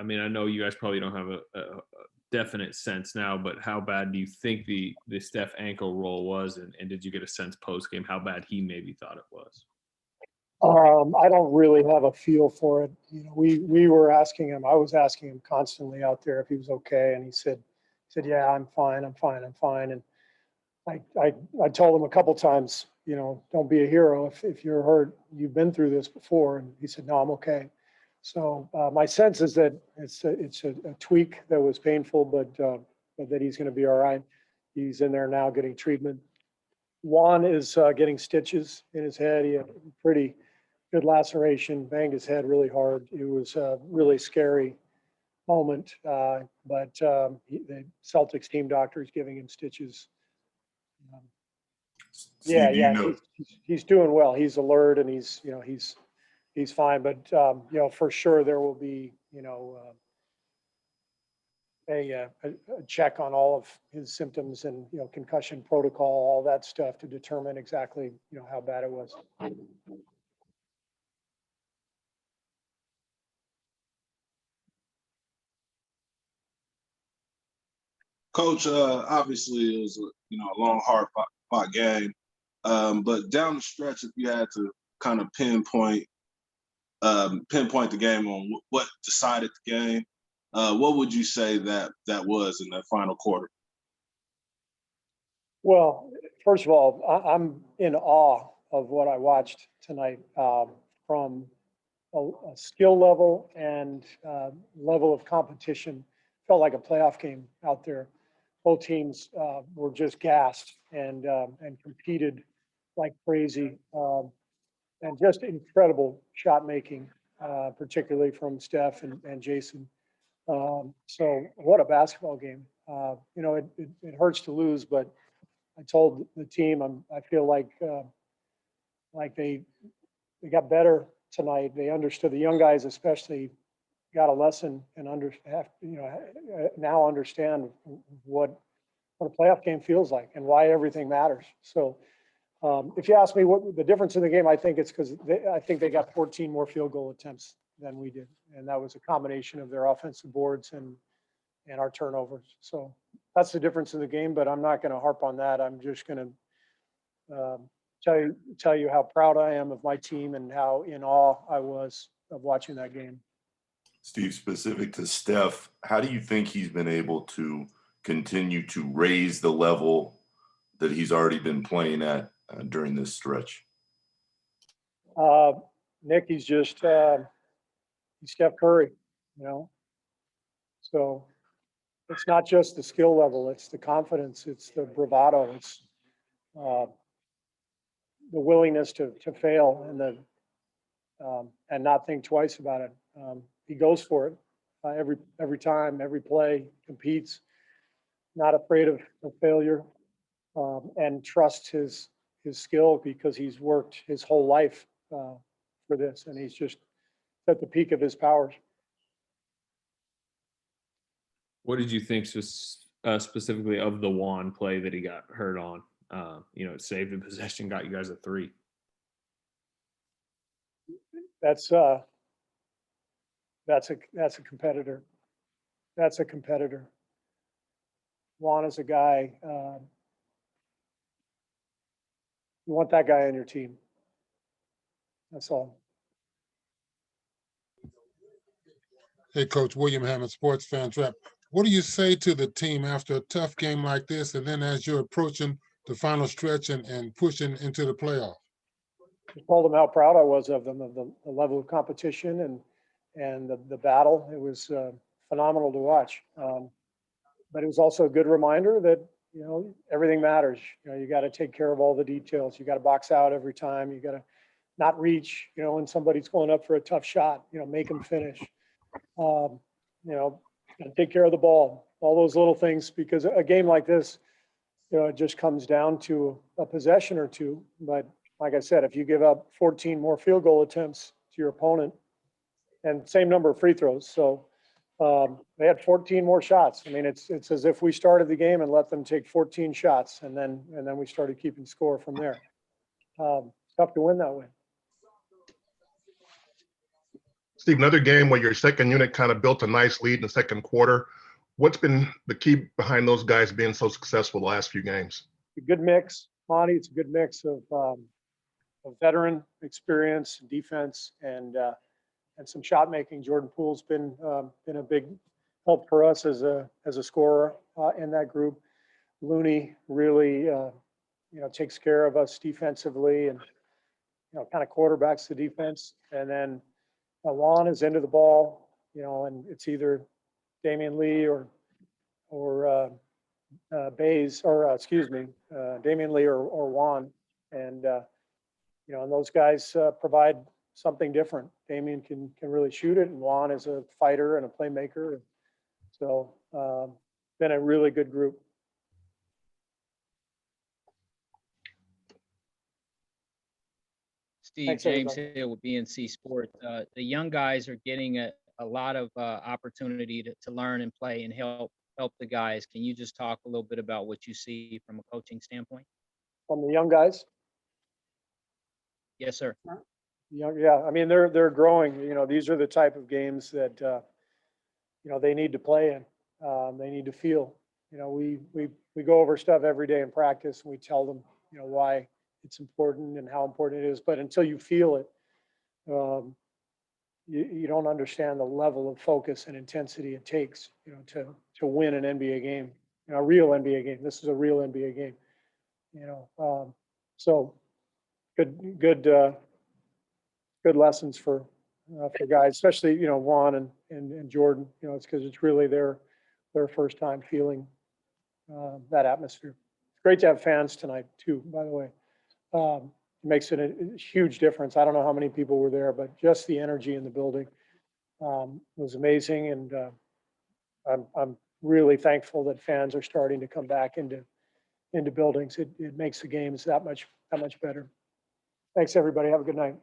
I mean, I know you guys probably don't have a definite sense now, but how bad do you think the Steph ankle roll was, and did you get a sense post game how bad he maybe thought it was? I don't really have a feel for it. You know, we were asking him. I was asking him constantly out there if he was okay, and he said, "Yeah, I'm fine. I'm fine. I'm fine." And I told him a couple times, you know, don't be a hero if you're hurt. You've been through this before, and he said, "No, I'm okay." So my sense is that it's a tweak that was painful, but that he's going to be all right. He's in there now getting treatment. Juan is getting stitches in his head. He had a pretty good laceration, banged his head really hard. It was a really scary moment, but the Celtics team doctor is giving him stitches. Steve, Yeah, you know, he's doing well. He's alert and he's fine. But you know, for sure there will be, you know, a check on all of his symptoms and, you know, concussion protocol, all that stuff to determine exactly, you know, how bad it was. Coach, obviously it was a long, hard fought game. But down the stretch, if you had to kind of pinpoint the game on what decided the game, what would you say that was in that final quarter? Well, first of all, I'm in awe of what I watched tonight, from a skill level and level of competition. Felt like a playoff game out there. Both teams were just gassed and competed like crazy, and just incredible shot making, particularly from Steph and Jayson. So what a basketball game. You know, it hurts to lose, but I told the team I feel like they got better tonight. They understood, the young guys especially got a lesson and now understand what a playoff game feels like and why everything matters. So if you ask me what the difference in the game, I think it's because I think they got 14 more field goal attempts than we did, and that was a combination of their offensive boards and our turnovers. So that's the difference in the game. But I'm not going to harp on that. I'm just going to tell you how proud I am of my team and how in awe I was of watching that game. Steve, specific to Steph, how do you think he's been able to continue to raise the level that he's already been playing at during this stretch? Nick, he's just he's Steph Curry, you know. So it's not just the skill level; it's the confidence, it's the bravado, it's the willingness to fail and not think twice about it. He goes for it every time, every play, competes, not afraid of failure, and trusts his skill because he's worked his whole life for this, and he's just at the peak of his powers. What did you think specifically of the Juan play that he got hurt on? You know, it saved the possession, got you guys a 3. That's a competitor. That's a competitor. Juan is a guy. You want that guy on your team. That's all. Hey, Coach William Hammond, Sports Fans Rep. What do you say to the team after a tough game like this, and then as you're approaching the final stretch and pushing into the playoff? I told them how proud I was of them, of the level of competition and the battle. It was phenomenal to watch. But it was also a good reminder that, you know, everything matters. You know, you got to take care of all the details. You got to box out every time. You got to not reach, you know, when somebody's going up for a tough shot, you know, make them finish. You know, take care of the ball, all those little things, because a game like this, you know, it just comes down to a possession or two. But like I said, if you give up 14 more field goal attempts to your opponent and same number of free throws, so they had 14 more shots. I mean, it's as if we started the game and let them take 14 shots, and then we started keeping score from there. Tough to win that way. Steve, another game where your second unit kind of built a nice lead in the second quarter. What's been the key behind those guys being so successful the last few games? A good mix, Monty. It's a good mix of veteran experience, defense, and some shot making. Jordan Poole's been a big help for us as a scorer in that group. Looney really takes care of us defensively and kind of quarterbacks the defense. And then Juan is into the ball, and it's either Damian Lee or Bays, or Damian Lee or Juan. And and those guys provide something different. Damian can really shoot it, and Juan is a fighter and a playmaker. So been a really good group. Steve, Thanks, James everybody. here with BNC Sports. The young guys are getting a lot of opportunity to learn and play and help the guys. Can you just talk a little bit about what you see from a coaching standpoint? From the young guys? Yes, sir. Yeah. I mean, they're growing. These are the type of games that they need to play in. They need to feel. We go over stuff every day in practice, and we tell them why it's important and how important it is. But until you feel it, you don't understand the level of focus and intensity it takes to win an NBA game, a real NBA game. This is a real NBA game. So good lessons for guys, especially Juan and Jordan. It's because it's really their first time feeling that atmosphere. It's great to have fans tonight too, by the way. It makes it a huge difference. I don't know how many people were there, but just the energy in the building was amazing. And I'm really thankful that fans are starting to come back into buildings. It makes the games that much better. Thanks, everybody. Have a good night.